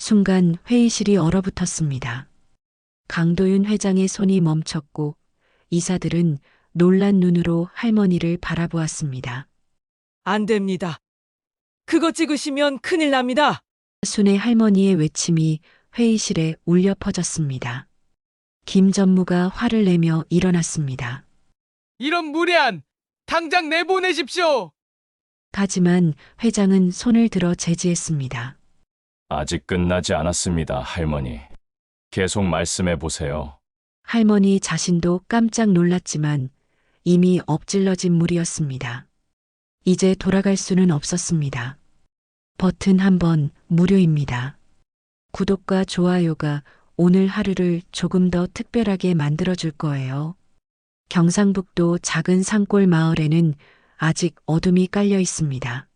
순간 회의실이 얼어붙었습니다. 강도윤 회장의 손이 멈췄고 이사들은 놀란 눈으로 할머니를 바라보았습니다. 안 됩니다. 그거 찍으시면 큰일 납니다. 순의 할머니의 외침이 회의실에 울려 퍼졌습니다. 김 전무가 화를 내며 일어났습니다. 이런 무례한! 당장 내보내십시오! 하지만 회장은 손을 들어 제지했습니다. 아직 끝나지 않았습니다, 할머니. 계속 말씀해 보세요. 할머니 자신도 깜짝 놀랐지만 이미 엎질러진 물이었습니다. 이제 돌아갈 수는 없었습니다. 버튼 한 번 무료입니다. 구독과 좋아요가 오늘 하루를 조금 더 특별하게 만들어줄 거예요. 경상북도 작은 산골 마을에는 아직 어둠이 깔려 있습니다.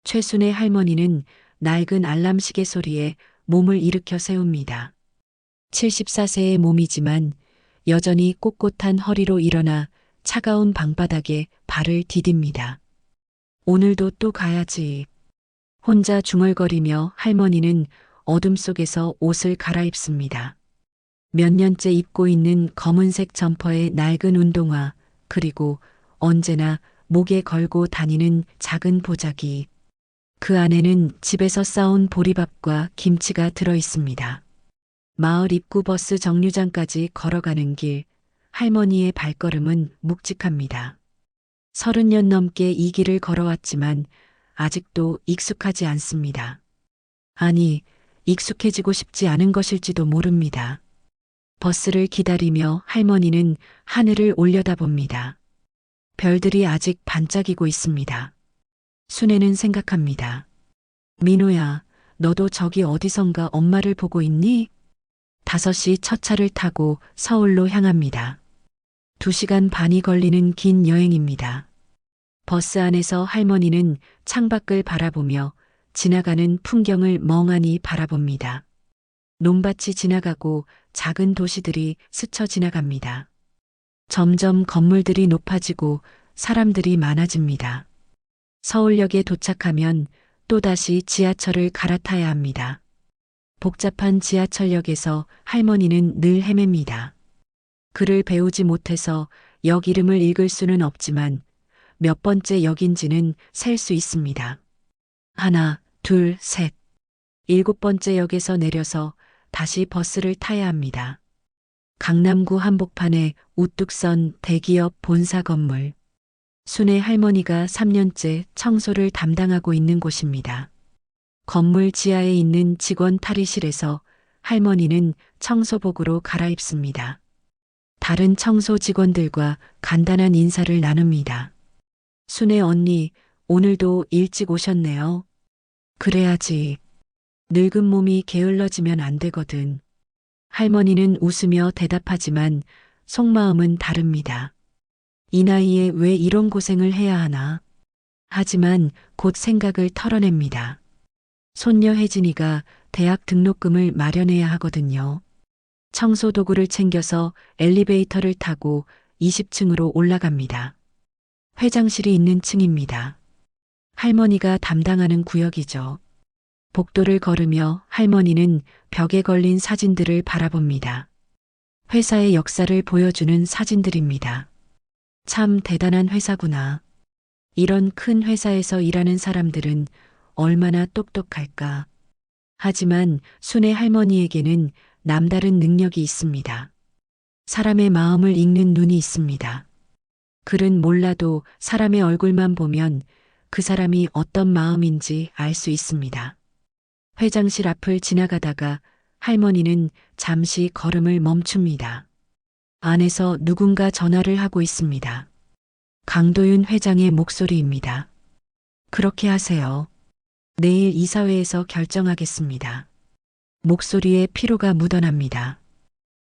최순의 할머니는 낡은 알람 시계 소리에 몸을 일으켜 세웁니다. 74세의 몸이지만 여전히 꼿꼿한 허리로 일어나 차가운 방바닥에 발을 디딥니다. 오늘도 또 가야지. 혼자 중얼거리며 할머니는 어둠 속에서 옷을 갈아입습니다. 몇 년째 입고 있는 검은색 점퍼에 낡은 운동화, 그리고 언제나 목에 걸고 다니는 작은 보자기. 그 안에는 집에서 싸온 보리밥과 김치가 들어 있습니다. 마을 입구 버스 정류장까지 걸어가는 길, 할머니의 발걸음은 묵직합니다. 30년 넘게 이 길을 걸어왔지만 아직도 익숙하지 않습니다. 아니, 익숙해지고 싶지 않은 것일지도 모릅니다. 버스를 기다리며 할머니는 하늘을 올려다봅니다. 별들이 아직 반짝이고 있습니다. 순애는 생각합니다. 민호야, 너도 저기 어디선가 엄마를 보고 있니? 5시 첫 차를 타고 서울로 향합니다. 2시간 반이 걸리는 긴 여행입니다. 버스 안에서 할머니는 창밖을 바라보며 지나가는 풍경을 멍하니 바라봅니다. 논밭이 지나가고 작은 도시들이 스쳐 지나갑니다. 점점 건물들이 높아지고 사람들이 많아집니다. 서울역에 도착하면 또다시 지하철을 갈아타야 합니다. 복잡한 지하철역에서 할머니는 늘 헤맵니다. 글을 배우지 못해서 역 이름을 읽을 수는 없지만 몇 번째 역인지는 셀 수 있습니다. 하나, 둘, 셋. 7번째 역에서 내려서 다시 버스를 타야 합니다. 강남구 한복판에 우뚝 선 대기업 본사 건물. 순의 할머니가 3년째 청소를 담당하고 있는 곳입니다. 건물 지하에 있는 직원 탈의실에서 할머니는 청소복으로 갈아입습니다. 다른 청소 직원들과 간단한 인사를 나눕니다. 순의 언니, 오늘도 일찍 오셨네요. 그래야지. 늙은 몸이 게을러지면 안 되거든. 할머니는 웃으며 대답하지만 속마음은 다릅니다. 이 나이에 왜 이런 고생을 해야 하나? 하지만 곧 생각을 털어냅니다. 손녀 혜진이가 대학 등록금을 마련해야 하거든요. 청소 도구를 챙겨서 엘리베이터를 타고 20층으로 올라갑니다. 회장실이 있는 층입니다. 할머니가 담당하는 구역이죠. 복도를 걸으며 할머니는 벽에 걸린 사진들을 바라봅니다. 회사의 역사를 보여주는 사진들입니다. 참 대단한 회사구나. 이런 큰 회사에서 일하는 사람들은 얼마나 똑똑할까. 하지만 순의 할머니에게는 남다른 능력이 있습니다. 사람의 마음을 읽는 눈이 있습니다. 글은 몰라도 사람의 얼굴만 보면 그 사람이 어떤 마음인지 알 수 있습니다. 회장실 앞을 지나가다가 할머니는 잠시 걸음을 멈춥니다. 안에서 누군가 전화를 하고 있습니다. 강도윤 회장의 목소리입니다. 그렇게 하세요. 내일 이사회에서 결정하겠습니다. 목소리에 피로가 묻어납니다.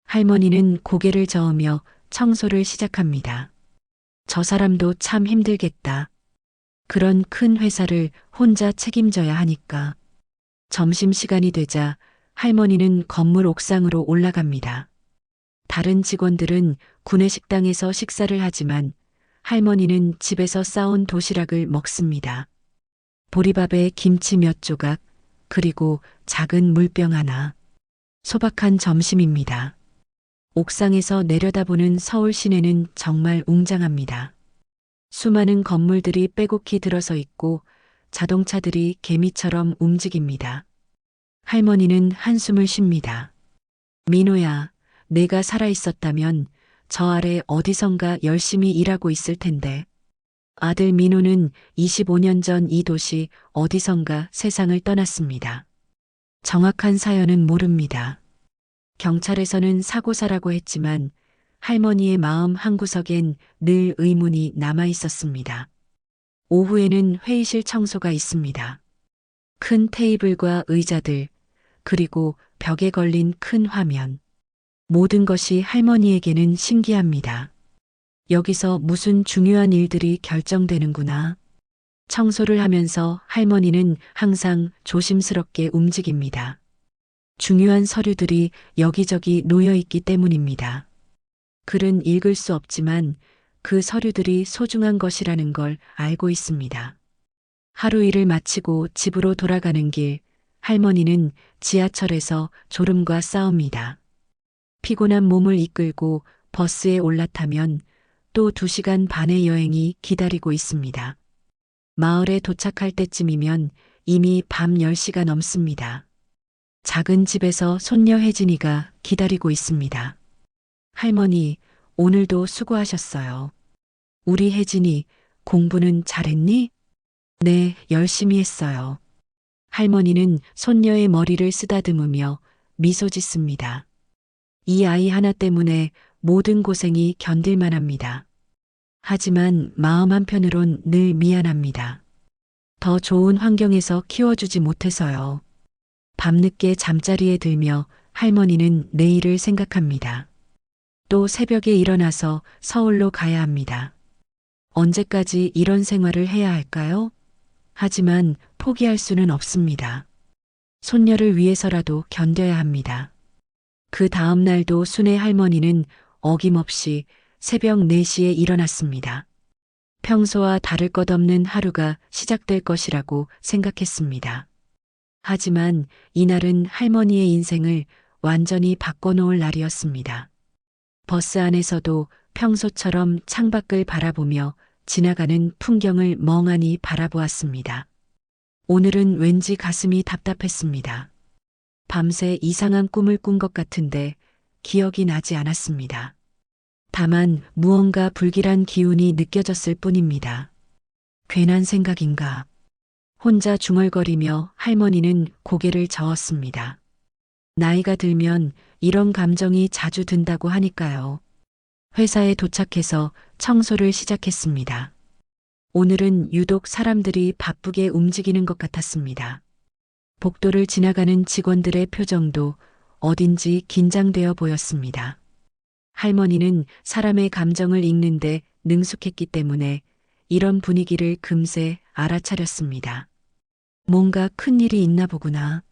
할머니는 고개를 저으며 청소를 시작합니다. 저 사람도 참 힘들겠다. 그런 큰 회사를 혼자 책임져야 하니까. 점심시간이 되자 할머니는 건물 옥상으로 올라갑니다. 다른 직원들은 구내식당에서 식사를 하지만 할머니는 집에서 싸온 도시락을 먹습니다. 보리밥에 김치 몇 조각, 그리고 작은 물병 하나. 소박한 점심입니다. 옥상에서 내려다보는 서울 시내는 정말 웅장합니다. 수많은 건물들이 빼곡히 들어서 있고 자동차들이 개미처럼 움직입니다. 할머니는 한숨을 쉽니다. 민호야, 내가 살아있었다면 저 아래 어디선가 열심히 일하고 있을 텐데. 아들 민호는 25년 전 이 도시 어디선가 세상을 떠났습니다. 정확한 사연은 모릅니다. 경찰에서는 사고사라고 했지만 할머니의 마음 한구석엔 늘 의문이 남아 있었습니다. 오후에는 회의실 청소가 있습니다. 큰 테이블과 의자들, 그리고 벽에 걸린 큰 화면. 모든 것이 할머니에게는 신기합니다. 여기서 무슨 중요한 일들이 결정되는구나. 청소를 하면서 할머니는 항상 조심스럽게 움직입니다. 중요한 서류들이 여기저기 놓여 있기 때문입니다. 글은 읽을 수 없지만 그 서류들이 소중한 것이라는 걸 알고 있습니다. 하루 일을 마치고 집으로 돌아가는 길, 할머니는 지하철에서 졸음과 싸웁니다. 피곤한 몸을 이끌고 버스에 올라타면 또 2시간 반의 여행이 기다리고 있습니다. 마을에 도착할 때쯤이면 이미 밤 10시가 넘습니다. 작은 집에서 손녀 혜진이가 기다리고 있습니다. 할머니, 오늘도 수고하셨어요. 우리 혜진이 공부는 잘했니? 네, 열심히 했어요. 할머니는 손녀의 머리를 쓰다듬으며 미소 짓습니다. 이 아이 하나 때문에 모든 고생이 견딜만합니다. 하지만 마음 한편으론 늘 미안합니다. 더 좋은 환경에서 키워주지 못해서요. 밤늦게 잠자리에 들며 할머니는 내일을 생각합니다. 또 새벽에 일어나서 서울로 가야 합니다. 언제까지 이런 생활을 해야 할까요? 하지만 포기할 수는 없습니다. 손녀를 위해서라도 견뎌야 합니다. 그 다음 날도 순애 할머니는 어김없이 새벽 4시에 일어났습니다. 평소와 다를 것 없는 하루가 시작될 것이라고 생각했습니다. 하지만 이날은 할머니의 인생을 완전히 바꿔놓을 날이었습니다. 버스 안에서도 평소처럼 창밖을 바라보며 지나가는 풍경을 멍하니 바라보았습니다. 오늘은 왠지 가슴이 답답했습니다. 밤새 이상한 꿈을 꾼 것 같은데 기억이 나지 않았습니다. 다만 무언가 불길한 기운이 느껴졌을 뿐입니다. 괜한 생각인가? 혼자 중얼거리며 할머니는 고개를 저었습니다. 나이가 들면 이런 감정이 자주 든다고 하니까요. 회사에 도착해서 청소를 시작했습니다. 오늘은 유독 사람들이 바쁘게 움직이는 것 같았습니다. 복도를 지나가는 직원들의 표정도 어딘지 긴장되어 보였습니다. 할머니는 사람의 감정을 읽는데 능숙했기 때문에 이런 분위기를 금세 알아차렸습니다. 뭔가 큰일이 있나 보구나.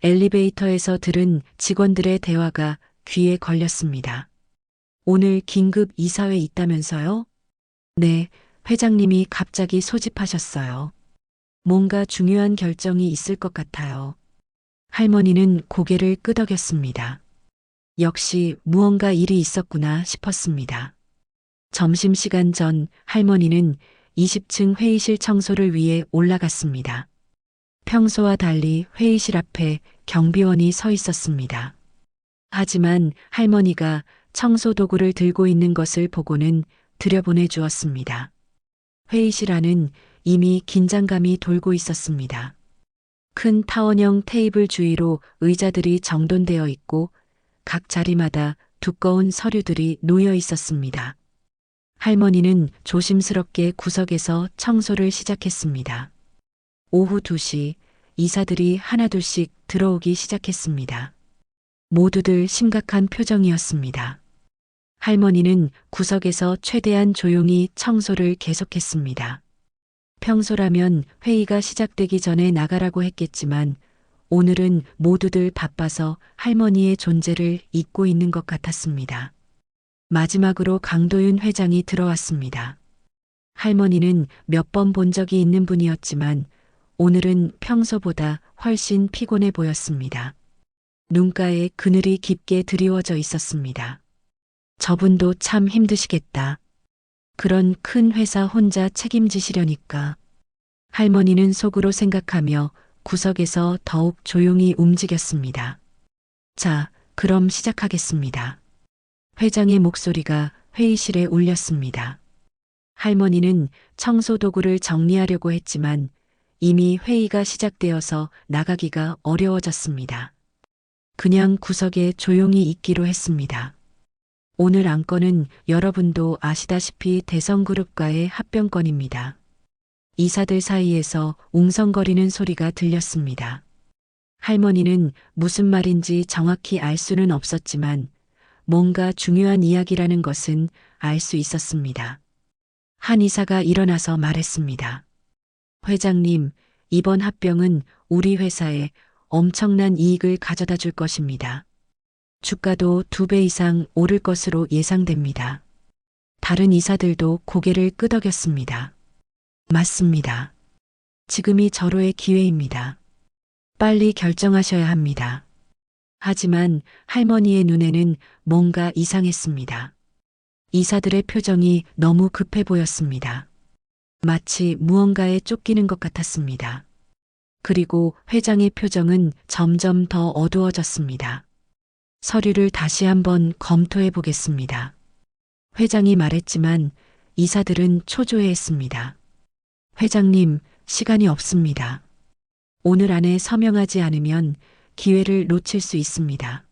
엘리베이터에서 들은 직원들의 대화가 귀에 걸렸습니다. 오늘 긴급 이사회 있다면서요? 네, 회장님이 갑자기 소집하셨어요. 뭔가 중요한 결정이 있을 것 같아요. 할머니는 고개를 끄덕였습니다. 역시 무언가 일이 있었구나 싶었습니다. 점심시간 전 할머니는 20층 회의실 청소를 위해 올라갔습니다. 평소와 달리 회의실 앞에 경비원이 서 있었습니다. 하지만 할머니가 청소 도구를 들고 있는 것을 보고는 들여보내 주었습니다. 회의실 안은 이미 긴장감이 돌고 있었습니다. 큰 타원형 테이블 주위로 의자들이 정돈되어 있고 각 자리마다 두꺼운 서류들이 놓여 있었습니다. 할머니는 조심스럽게 구석에서 청소를 시작했습니다. 오후 2시 이사들이 하나둘씩 들어오기 시작했습니다. 모두들 심각한 표정이었습니다. 할머니는 구석에서 최대한 조용히 청소를 계속했습니다. 평소라면 회의가 시작되기 전에 나가라고 했겠지만 오늘은 모두들 바빠서 할머니의 존재를 잊고 있는 것 같았습니다. 마지막으로 강도윤 회장이 들어왔습니다. 할머니는 몇 번 본 적이 있는 분이었지만 오늘은 평소보다 훨씬 피곤해 보였습니다. 눈가에 그늘이 깊게 드리워져 있었습니다. 저분도 참 힘드시겠다. 그런 큰 회사 혼자 책임지시려니까. 할머니는 속으로 생각하며 구석에서 더욱 조용히 움직였습니다. 자, 그럼 시작하겠습니다. 회장의 목소리가 회의실에 울렸습니다. 할머니는 청소 도구를 정리하려고 했지만 이미 회의가 시작되어서 나가기가 어려워졌습니다. 그냥 구석에 조용히 있기로 했습니다. 오늘 안건은 여러분도 아시다시피 대성그룹과의 합병건입니다. 이사들 사이에서 웅성거리는 소리가 들렸습니다. 할머니는 무슨 말인지 정확히 알 수는 없었지만 뭔가 중요한 이야기라는 것은 알 수 있었습니다. 한 이사가 일어나서 말했습니다. 회장님, 이번 합병은 우리 회사에 엄청난 이익을 가져다 줄 것입니다. 주가도 2배 이상 오를 것으로 예상됩니다. 다른 이사들도 고개를 끄덕였습니다. 맞습니다. 지금이 절호의 기회입니다. 빨리 결정하셔야 합니다. 하지만 할머니의 눈에는 뭔가 이상했습니다. 이사들의 표정이 너무 급해 보였습니다. 마치 무언가에 쫓기는 것 같았습니다. 그리고 회장의 표정은 점점 더 어두워졌습니다. 서류를 다시 한번 검토해 보겠습니다. 회장이 말했지만 이사들은 초조해했습니다. 회장님, 시간이 없습니다. 오늘 안에 서명하지 않으면 기회를 놓칠 수 있습니다.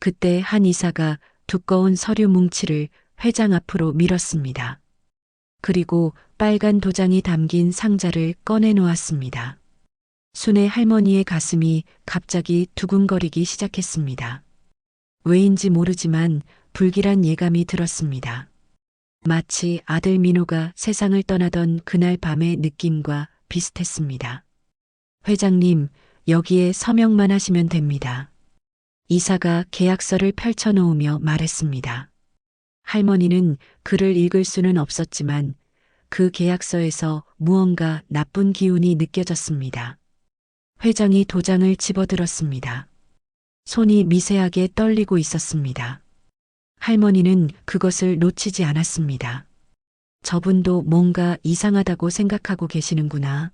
그때 한 이사가 두꺼운 서류 뭉치를 회장 앞으로 밀었습니다. 그리고 빨간 도장이 담긴 상자를 꺼내 놓았습니다. 순애 할머니의 가슴이 갑자기 두근거리기 시작했습니다. 왜인지 모르지만 불길한 예감이 들었습니다. 마치 아들 민호가 세상을 떠나던 그날 밤의 느낌과 비슷했습니다. 회장님, 여기에 서명만 하시면 됩니다. 이사가 계약서를 펼쳐놓으며 말했습니다. 할머니는 글을 읽을 수는 없었지만 그 계약서에서 무언가 나쁜 기운이 느껴졌습니다. 회장이 도장을 집어들었습니다. 손이 미세하게 떨리고 있었습니다. 할머니는 그것을 놓치지 않았습니다. 저분도 뭔가 이상하다고 생각하고 계시는구나.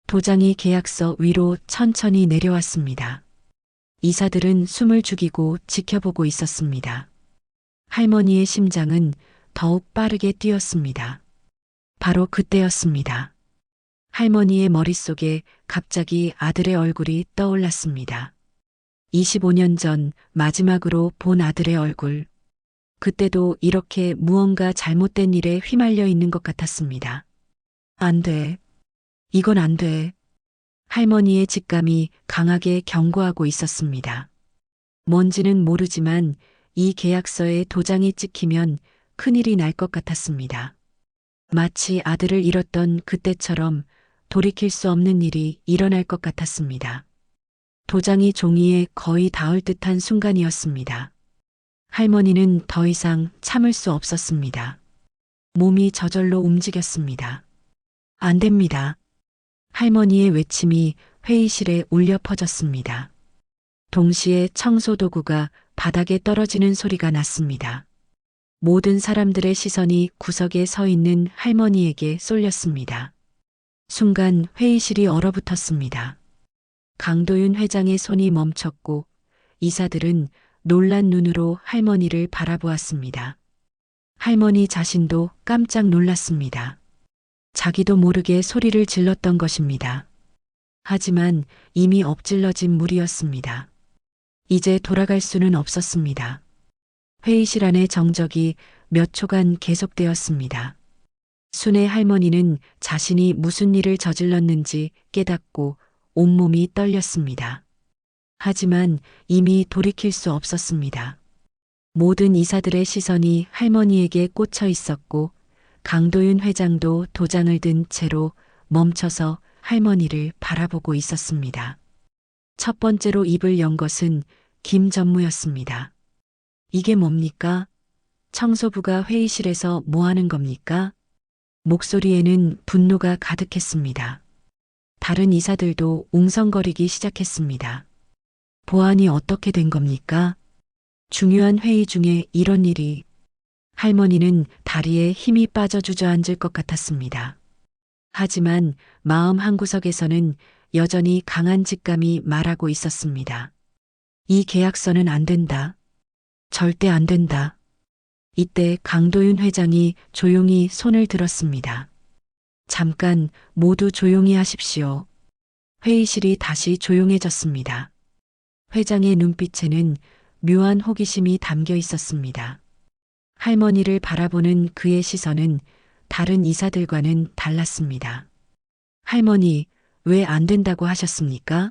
도장이 계약서 위로 천천히 내려왔습니다. 이사들은 숨을 죽이고 지켜보고 있었습니다. 할머니의 심장은 더욱 빠르게 뛰었습니다. 바로 그때였습니다. 할머니의 머릿속에 갑자기 아들의 얼굴이 떠올랐습니다. 25년 전 마지막으로 본 아들의 얼굴. 그때도 이렇게 무언가 잘못된 일에 휘말려 있는 것 같았습니다. 안 돼. 이건 안 돼. 할머니의 직감이 강하게 경고하고 있었습니다. 뭔지는 모르지만 이 계약서에 도장이 찍히면 큰일이 날 것 같았습니다. 마치 아들을 잃었던 그때처럼 돌이킬 수 없는 일이 일어날 것 같았습니다. 도장이 종이에 거의 닿을 듯한 순간이었습니다. 할머니는 더 이상 참을 수 없었습니다. 몸이 저절로 움직였습니다. 안 됩니다. 할머니의 외침이 회의실에 울려 퍼졌습니다. 동시에 청소도구가 바닥에 떨어지는 소리가 났습니다. 모든 사람들의 시선이 구석에 서 있는 할머니에게 쏠렸습니다. 순간 회의실이 얼어붙었습니다. 강도윤 회장의 손이 멈췄고 이사들은 놀란 눈으로 할머니를 바라보았습니다. 할머니 자신도 깜짝 놀랐습니다. 자기도 모르게 소리를 질렀던 것입니다. 하지만 이미 엎질러진 물이었습니다. 이제 돌아갈 수는 없었습니다. 회의실 안의 정적이 몇 초간 계속되었습니다. 순애 할머니는 자신이 무슨 일을 저질렀는지 깨닫고 온몸이 떨렸습니다. 하지만 이미 돌이킬 수 없었습니다. 모든 이사들의 시선이 할머니에게 꽂혀 있었고 강도윤 회장도 도장을 든 채로 멈춰서 할머니를 바라보고 있었습니다. 첫 번째로 입을 연 것은 김 전무였습니다. 이게 뭡니까? 청소부가 회의실에서 뭐 하는 겁니까? 목소리에는 분노가 가득했습니다. 다른 이사들도 웅성거리기 시작했습니다. 보안이 어떻게 된 겁니까? 중요한 회의 중에 이런 일이. 할머니는 다리에 힘이 빠져 주저앉을 것 같았습니다. 하지만 마음 한구석에서는 여전히 강한 직감이 말하고 있었습니다. 이 계약서는 안 된다. 절대 안 된다. 이때 강도윤 회장이 조용히 손을 들었습니다. 잠깐 모두 조용히 하십시오. 회의실이 다시 조용해졌습니다. 회장의 눈빛에는 묘한 호기심이 담겨 있었습니다. 할머니를 바라보는 그의 시선은 다른 이사들과는 달랐습니다. 할머니, 왜 안 된다고 하셨습니까?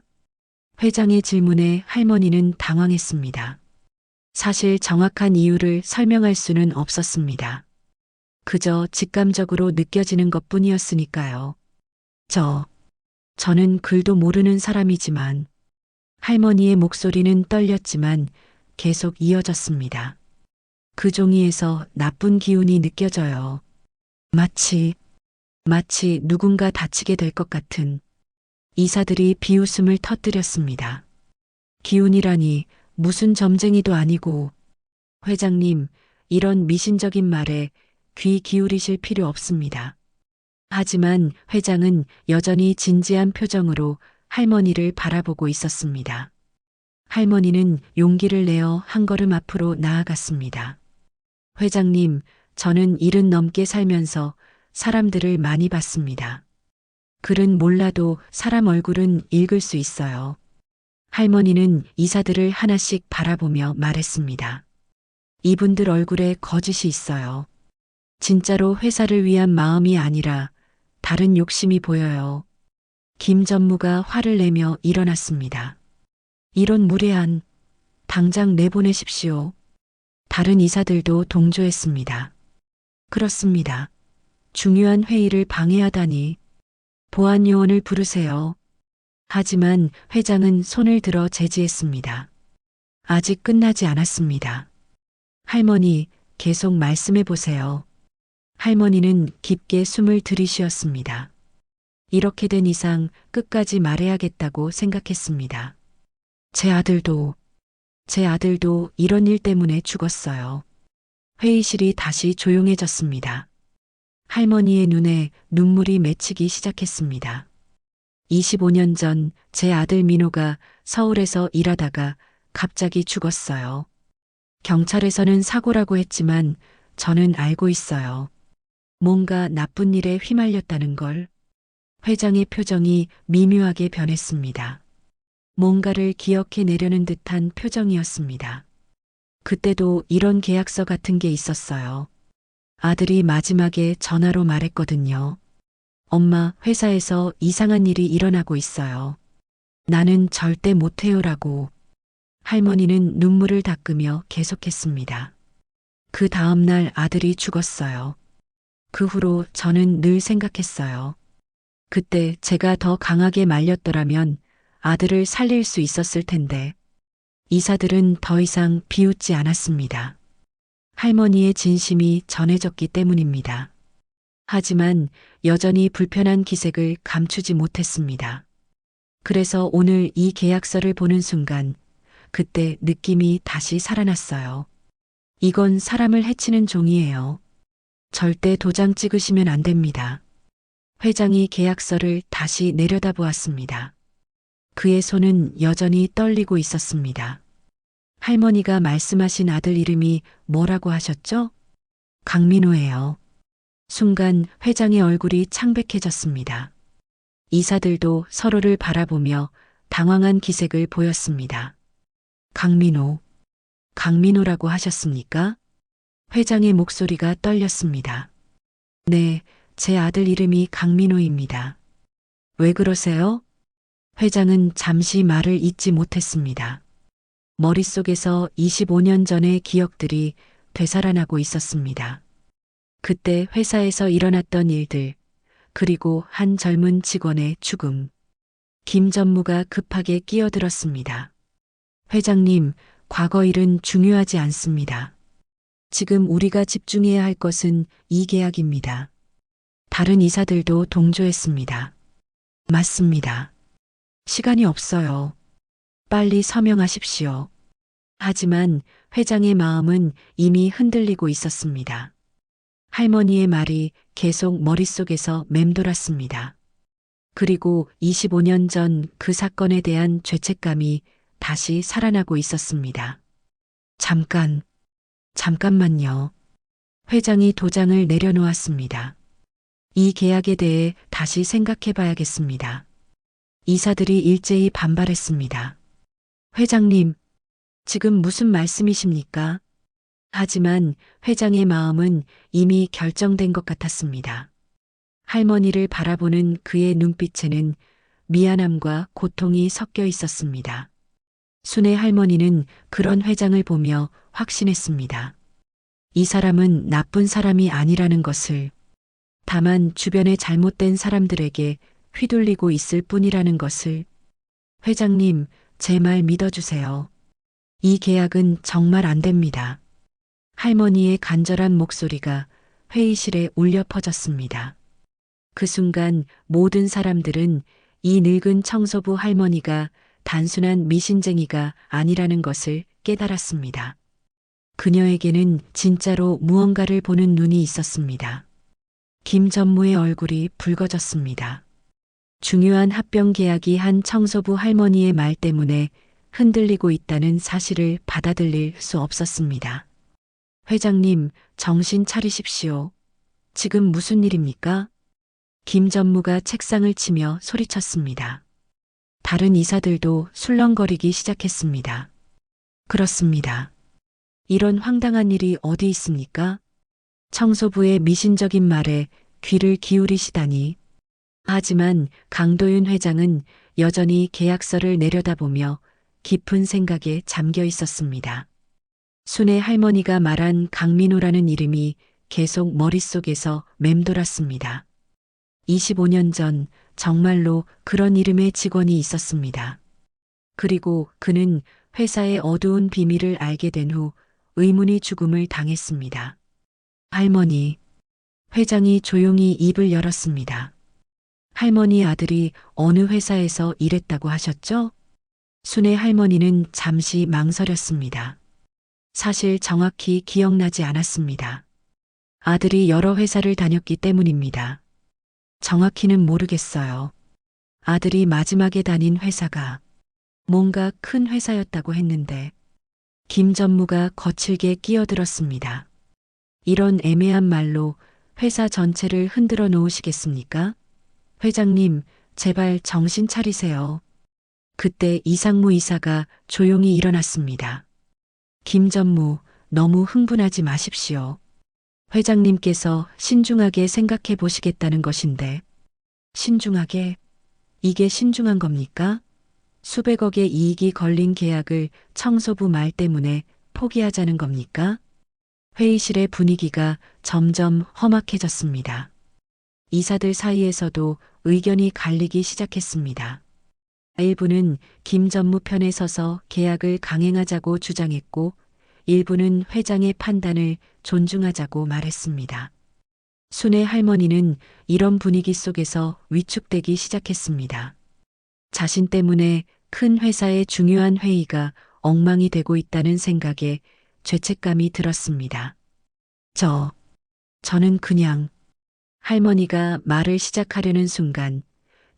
회장의 질문에 할머니는 당황했습니다. 사실 정확한 이유를 설명할 수는 없었습니다. 그저 직감적으로 느껴지는 것 뿐이었으니까요. 저는 글도 모르는 사람이지만, 할머니의 목소리는 떨렸지만 계속 이어졌습니다. 그 종이에서 나쁜 기운이 느껴져요. 마치 누군가 다치게 될 것 같은. 이사들이 비웃음을 터뜨렸습니다. 기운이라니 무슨 점쟁이도 아니고. 회장님, 이런 미신적인 말에 귀 기울이실 필요 없습니다. 하지만 회장은 여전히 진지한 표정으로 할머니를 바라보고 있었습니다. 할머니는 용기를 내어 한 걸음 앞으로 나아갔습니다. 회장님, 저는 70 넘게 살면서 사람들을 많이 봤습니다. 글은 몰라도 사람 얼굴은 읽을 수 있어요. 할머니는 이사들을 하나씩 바라보며 말했습니다. 이분들 얼굴에 거짓이 있어요. 진짜로 회사를 위한 마음이 아니라 다른 욕심이 보여요. 김 전무가 화를 내며 일어났습니다. 이런 무례한, 당장 내보내십시오. 다른 이사들도 동조했습니다. 그렇습니다. 중요한 회의를 방해하다니. 보안 요원을 부르세요. 하지만 회장은 손을 들어 제지했습니다. 아직 끝나지 않았습니다. 할머니, 계속 말씀해 보세요. 할머니는 깊게 숨을 들이쉬었습니다. 이렇게 된 이상 끝까지 말해야겠다고 생각했습니다. 제 아들도 이런 일 때문에 죽었어요. 회의실이 다시 조용해졌습니다. 할머니의 눈에 눈물이 맺히기 시작했습니다. 25년 전 제 아들 민호가 서울에서 일하다가 갑자기 죽었어요. 경찰에서는 사고라고 했지만 저는 알고 있어요. 뭔가 나쁜 일에 휘말렸다는 걸. 회장의 표정이 미묘하게 변했습니다. 뭔가를 기억해내려는 듯한 표정이었습니다. 그때도 이런 계약서 같은 게 있었어요. 아들이 마지막에 전화로 말했거든요. 엄마, 회사에서 이상한 일이 일어나고 있어요. 나는 절대 못해요라고. 할머니는 눈물을 닦으며 계속했습니다. 그 다음날 아들이 죽었어요. 그 후로 저는 늘 생각했어요. 그때 제가 더 강하게 말렸더라면 아들을 살릴 수 있었을 텐데. 이사들은 더 이상 비웃지 않았습니다. 할머니의 진심이 전해졌기 때문입니다. 하지만 여전히 불편한 기색을 감추지 못했습니다. 그래서 오늘 이 계약서를 보는 순간 그때 느낌이 다시 살아났어요. 이건 사람을 해치는 종이에요. 절대 도장 찍으시면 안 됩니다. 회장이 계약서를 다시 내려다보았습니다. 그의 손은 여전히 떨리고 있었습니다. 할머니가 말씀하신 아들 이름이 뭐라고 하셨죠? 강민호예요. 순간 회장의 얼굴이 창백해졌습니다. 이사들도 서로를 바라보며 당황한 기색을 보였습니다. 강민호라고 하셨습니까? 회장의 목소리가 떨렸습니다. 네, 제 아들 이름이 강민호입니다. 왜 그러세요? 회장은 잠시 말을 잇지 못했습니다. 머릿속에서 25년 전의 기억들이 되살아나고 있었습니다. 그때 회사에서 일어났던 일들, 그리고 한 젊은 직원의 죽음. 김 전무가 급하게 끼어들었습니다. 회장님, 과거 일은 중요하지 않습니다. 지금 우리가 집중해야 할 것은 이 계약입니다. 다른 이사들도 동조했습니다. 맞습니다. 시간이 없어요. 빨리 서명하십시오. 하지만 회장의 마음은 이미 흔들리고 있었습니다. 할머니의 말이 계속 머릿속에서 맴돌았습니다. 그리고 25년 전 그 사건에 대한 죄책감이 다시 살아나고 있었습니다. 잠깐만요. 회장이 도장을 내려놓았습니다. 이 계약에 대해 다시 생각해 봐야겠습니다. 이사들이 일제히 반발했습니다. 회장님, 지금 무슨 말씀이십니까? 하지만 회장의 마음은 이미 결정된 것 같았습니다. 할머니를 바라보는 그의 눈빛에는 미안함과 고통이 섞여 있었습니다. 순애 할머니는 그런 회장을 보며 확신했습니다. 이 사람은 나쁜 사람이 아니라는 것을, 다만 주변의 잘못된 사람들에게 휘둘리고 있을 뿐이라는 것을. 회장님, 제 말 믿어주세요. 이 계약은 정말 안 됩니다. 할머니의 간절한 목소리가 회의실에 울려 퍼졌습니다. 그 순간 모든 사람들은 이 늙은 청소부 할머니가 단순한 미신쟁이가 아니라는 것을 깨달았습니다. 그녀에게는 진짜로 무언가를 보는 눈이 있었습니다. 김전무의 얼굴이 붉어졌습니다. 중요한 합병 계약이 한 청소부 할머니의 말 때문에 흔들리고 있다는 사실을 받아들일 수 없었습니다. 회장님, 정신 차리십시오. 지금 무슨 일입니까? 김전무가 책상을 치며 소리쳤습니다. 다른 이사들도 술렁거리기 시작했습니다. 그렇습니다. 이런 황당한 일이 어디 있습니까? 청소부의 미신적인 말에 귀를 기울이시다니. 하지만 강도윤 회장은 여전히 계약서를 내려다보며 깊은 생각에 잠겨 있었습니다. 순애 할머니가 말한 강민호라는 이름이 계속 머릿속에서 맴돌았습니다. 25년 전 정말로 그런 이름의 직원이 있었습니다. 그리고 그는 회사의 어두운 비밀을 알게 된 후 의문의 죽음을 당했습니다. 할머니, 회장이 조용히 입을 열었습니다. 할머니 아들이 어느 회사에서 일했다고 하셨죠? 순애 할머니는 잠시 망설였습니다. 사실 정확히 기억나지 않았습니다. 아들이 여러 회사를 다녔기 때문입니다. 정확히는 모르겠어요. 아들이 마지막에 다닌 회사가 뭔가 큰 회사였다고 했는데. 김전무가 거칠게 끼어들었습니다. 이런 애매한 말로 회사 전체를 흔들어 놓으시겠습니까? 회장님, 제발 정신 차리세요. 그때 이상무 이사가 조용히 일어났습니다. 김전무, 너무 흥분하지 마십시오. 회장님께서 신중하게 생각해 보시겠다는 것인데. 신중하게? 이게 신중한 겁니까? 수백억의 이익이 걸린 계약을 청소부 말 때문에 포기하자는 겁니까? 회의실의 분위기가 점점 험악해졌습니다. 이사들 사이에서도 의견이 갈리기 시작했습니다. 일부는 김전무 편에 서서 계약을 강행하자고 주장했고, 일부는 회장의 판단을 존중하자고 말했습니다. 순애 할머니는 이런 분위기 속에서 위축되기 시작했습니다. 자신 때문에 큰 회사의 중요한 회의가 엉망이 되고 있다는 생각에 죄책감이 들었습니다. 저는 그냥. 할머니가 말을 시작하려는 순간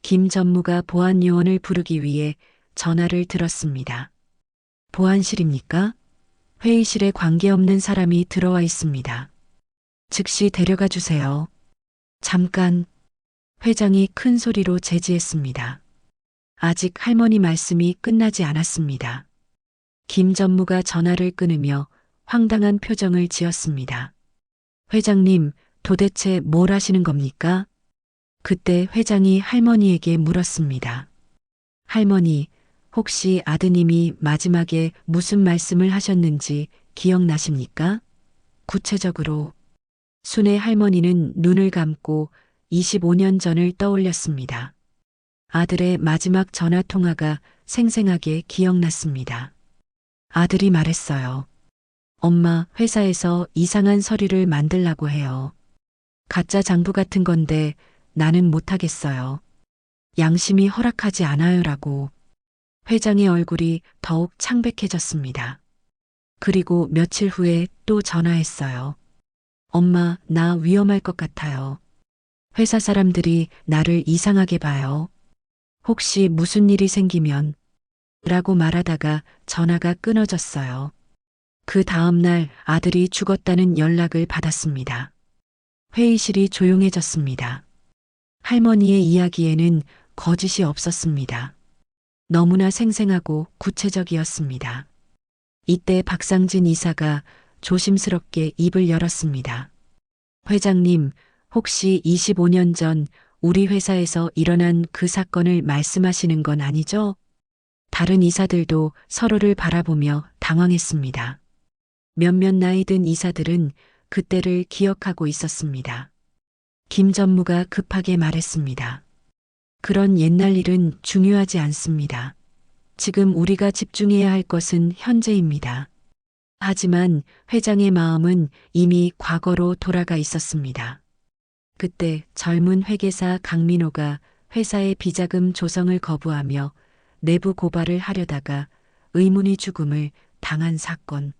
김전무가 보안 요원을 부르기 위해 전화를 들었습니다. 보안실입니까? 회의실에 관계없는 사람이 들어와 있습니다. 즉시 데려가 주세요. 잠깐. 회장이 큰 소리로 제지했습니다. 아직 할머니 말씀이 끝나지 않았습니다. 김전무가 전화를 끊으며 황당한 표정을 지었습니다. 회장님, 도대체 뭘 하시는 겁니까? 그때 회장이 할머니에게 물었습니다. 할머니, 혹시 아드님이 마지막에 무슨 말씀을 하셨는지 기억나십니까? 구체적으로. 순애 할머니는 눈을 감고 25년 전을 떠올렸습니다. 아들의 마지막 전화 통화가 생생하게 기억났습니다. 아들이 말했어요. 엄마, 회사에서 이상한 서류를 만들라고 해요. 가짜 장부 같은 건데 나는 못하겠어요. 양심이 허락하지 않아요라고. 회장의 얼굴이 더욱 창백해졌습니다. 그리고 며칠 후에 또 전화했어요. 엄마, 나 위험할 것 같아요. 회사 사람들이 나를 이상하게 봐요. 혹시 무슨 일이 생기면? 라고 말하다가 전화가 끊어졌어요. 그 다음날 아들이 죽었다는 연락을 받았습니다. 회의실이 조용해졌습니다. 할머니의 이야기에는 거짓이 없었습니다. 너무나 생생하고 구체적이었습니다. 이때 박상진 이사가 조심스럽게 입을 열었습니다. 회장님, 혹시 25년 전 우리 회사에서 일어난 그 사건을 말씀하시는 건 아니죠? 다른 이사들도 서로를 바라보며 당황했습니다. 몇몇 나이 든 이사들은 그때를 기억하고 있었습니다. 김 전무가 급하게 말했습니다. 그런 옛날 일은 중요하지 않습니다. 지금 우리가 집중해야 할 것은 현재입니다. 하지만 회장의 마음은 이미 과거로 돌아가 있었습니다. 그때 젊은 회계사 강민호가 회사의 비자금 조성을 거부하며 내부 고발을 하려다가 의문의 죽음을 당한 사건.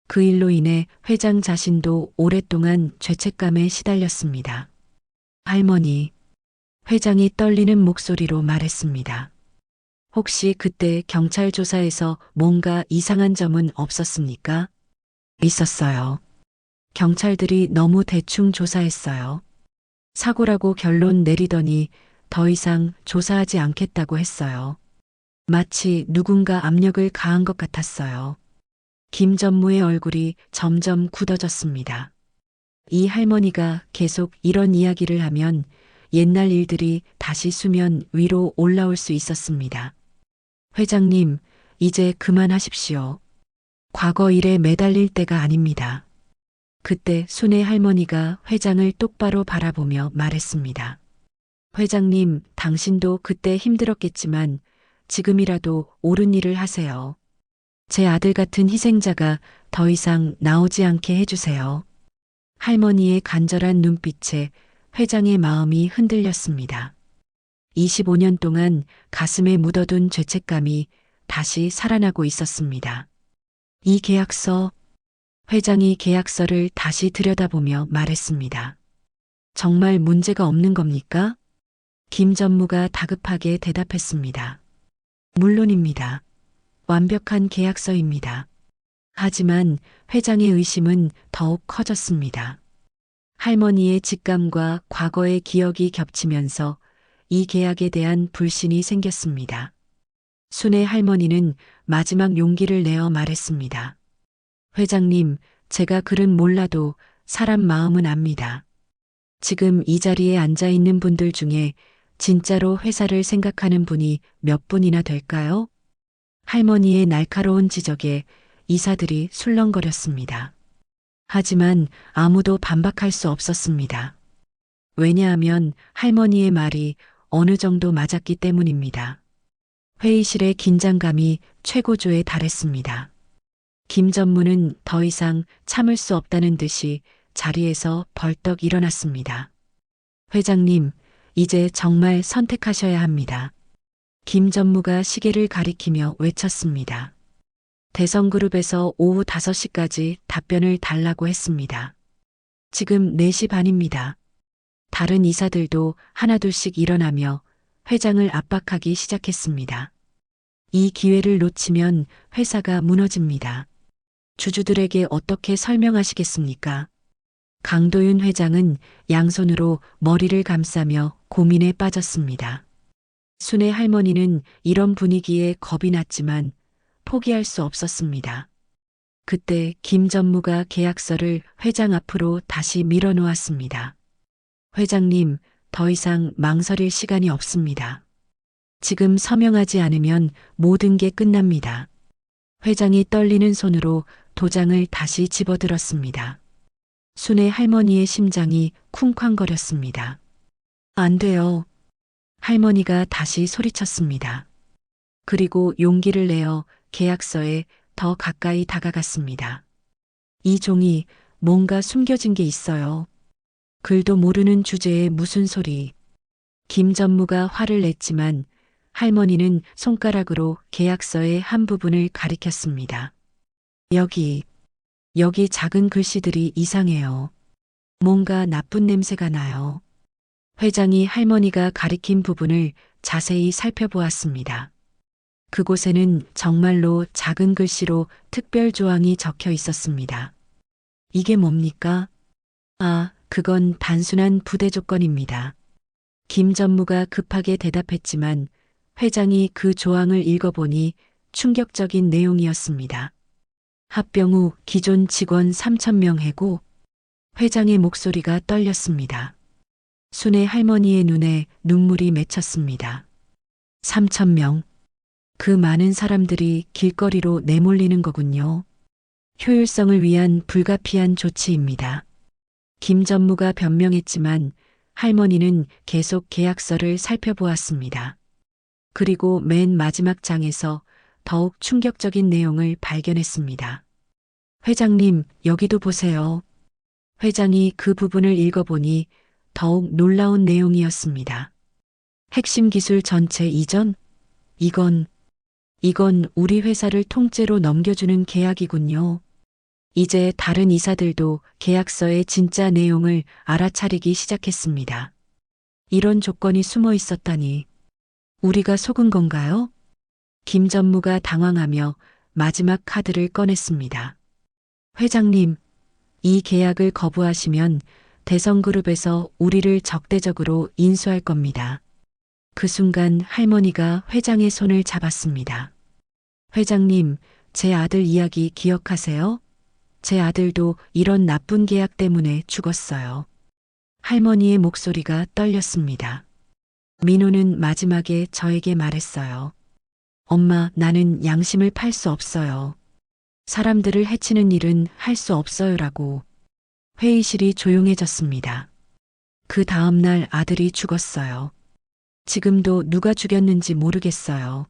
그 일로 인해 회장 자신도 오랫동안 죄책감에 시달렸습니다. 할머니, 회장이 떨리는 목소리로 말했습니다. 혹시 그때 경찰 조사에서 뭔가 이상한 점은 없었습니까? 있었어요. 경찰들이 너무 대충 조사했어요. 사고라고 결론 내리더니 더 이상 조사하지 않겠다고 했어요. 마치 누군가 압력을 가한 것 같았어요. 김 전무의 얼굴이 점점 굳어졌습니다. 이 할머니가 계속 이런 이야기를 하면 옛날 일들이 다시 수면 위로 올라올 수 있었습니다. 회장님, 이제 그만하십시오. 과거 일에 매달릴 때가 아닙니다. 그때 순애 할머니가 회장을 똑바로 바라보며 말했습니다. 회장님, 당신도 그때 힘들었겠지만 지금이라도 옳은 일을 하세요. 제 아들 같은 희생자가 더 이상 나오지 않게 해주세요. 할머니의 간절한 눈빛에 회장의 마음이 흔들렸습니다. 25년 동안 가슴에 묻어둔 죄책감이 다시 살아나고 있었습니다. 이 계약서, 회장이 계약서를 다시 들여다보며 말했습니다. 정말 문제가 없는 겁니까? 김 전무가 다급하게 대답했습니다. 물론입니다. 완벽한 계약서입니다. 하지만 회장의 의심은 더욱 커졌습니다. 할머니의 직감과 과거의 기억이 겹치면서 이 계약에 대한 불신이 생겼습니다. 순애 할머니는 마지막 용기를 내어 말했습니다. 회장님, 제가 글은 몰라도 사람 마음은 압니다. 지금 이 자리에 앉아 있는 분들 중에 진짜로 회사를 생각하는 분이 몇 분이나 될까요? 할머니의 날카로운 지적에 이사들이 술렁거렸습니다. 하지만 아무도 반박할 수 없었습니다. 왜냐하면 할머니의 말이 어느 정도 맞았기 때문입니다. 회의실의 긴장감이 최고조에 달했습니다. 김 전무는 더 이상 참을 수 없다는 듯이 자리에서 벌떡 일어났습니다. 회장님, 이제 정말 선택하셔야 합니다. 김 전무가 시계를 가리키며 외쳤습니다. 대성그룹에서 오후 5시까지 답변을 달라고 했습니다. 지금 4시 반입니다. 다른 이사들도 하나둘씩 일어나며 회장을 압박하기 시작했습니다. 이 기회를 놓치면 회사가 무너집니다. 주주들에게 어떻게 설명하시겠습니까? 강도윤 회장은 양손으로 머리를 감싸며 고민에 빠졌습니다. 순애 할머니는 이런 분위기에 겁이 났지만 포기할 수 없었습니다. 그때 김 전무가 계약서를 회장 앞으로 다시 밀어놓았습니다. 회장님, 더 이상 망설일 시간이 없습니다. 지금 서명하지 않으면 모든 게 끝납니다. 회장이 떨리는 손으로 도장을 다시 집어들었습니다. 순애 할머니의 심장이 쿵쾅거렸습니다. 안 돼요. 할머니가 다시 소리쳤습니다. 그리고 용기를 내어 계약서에 더 가까이 다가갔습니다. 이 종이 뭔가 숨겨진 게 있어요. 글도 모르는 주제에 무슨 소리. 김 전무가 화를 냈지만 할머니는 손가락으로 계약서의 한 부분을 가리켰습니다. 여기 작은 글씨들이 이상해요. 뭔가 나쁜 냄새가 나요. 회장이 할머니가 가리킨 부분을 자세히 살펴보았습니다. 그곳에는 정말로 작은 글씨로 특별 조항이 적혀 있었습니다. 이게 뭡니까? 아, 그건 단순한 부대 조건입니다. 김 전무가 급하게 대답했지만 회장이 그 조항을 읽어보니 충격적인 내용이었습니다. 합병 후 기존 직원 3,000명 해고. 회장의 목소리가 떨렸습니다. 순애 할머니의 눈에 눈물이 맺혔습니다. 3,000명. 그 많은 사람들이 길거리로 내몰리는 거군요. 효율성을 위한 불가피한 조치입니다. 김 전무가 변명했지만 할머니는 계속 계약서를 살펴보았습니다. 그리고 맨 마지막 장에서 더욱 충격적인 내용을 발견했습니다. 회장님, 여기도 보세요. 회장이 그 부분을 읽어보니 더욱 놀라운 내용이었습니다. 핵심 기술 전체 이전? 이건 우리 회사를 통째로 넘겨주는 계약이군요. 이제 다른 이사들도 계약서의 진짜 내용을 알아차리기 시작했습니다. 이런 조건이 숨어 있었다니. 우리가 속은 건가요? 김 전무가 당황하며 마지막 카드를 꺼냈습니다. 회장님, 이 계약을 거부하시면 대성그룹에서 우리를 적대적으로 인수할 겁니다. 그 순간 할머니가 회장의 손을 잡았습니다. 회장님, 제 아들 이야기 기억하세요? 제 아들도 이런 나쁜 계약 때문에 죽었어요. 할머니의 목소리가 떨렸습니다. 민호는 마지막에 저에게 말했어요. 엄마, 나는 양심을 팔 수 없어요. 사람들을 해치는 일은 할 수 없어요라고. 회의실이 조용해졌습니다. 그 다음 날 아들이 죽었어요. 지금도 누가 죽였는지 모르겠어요.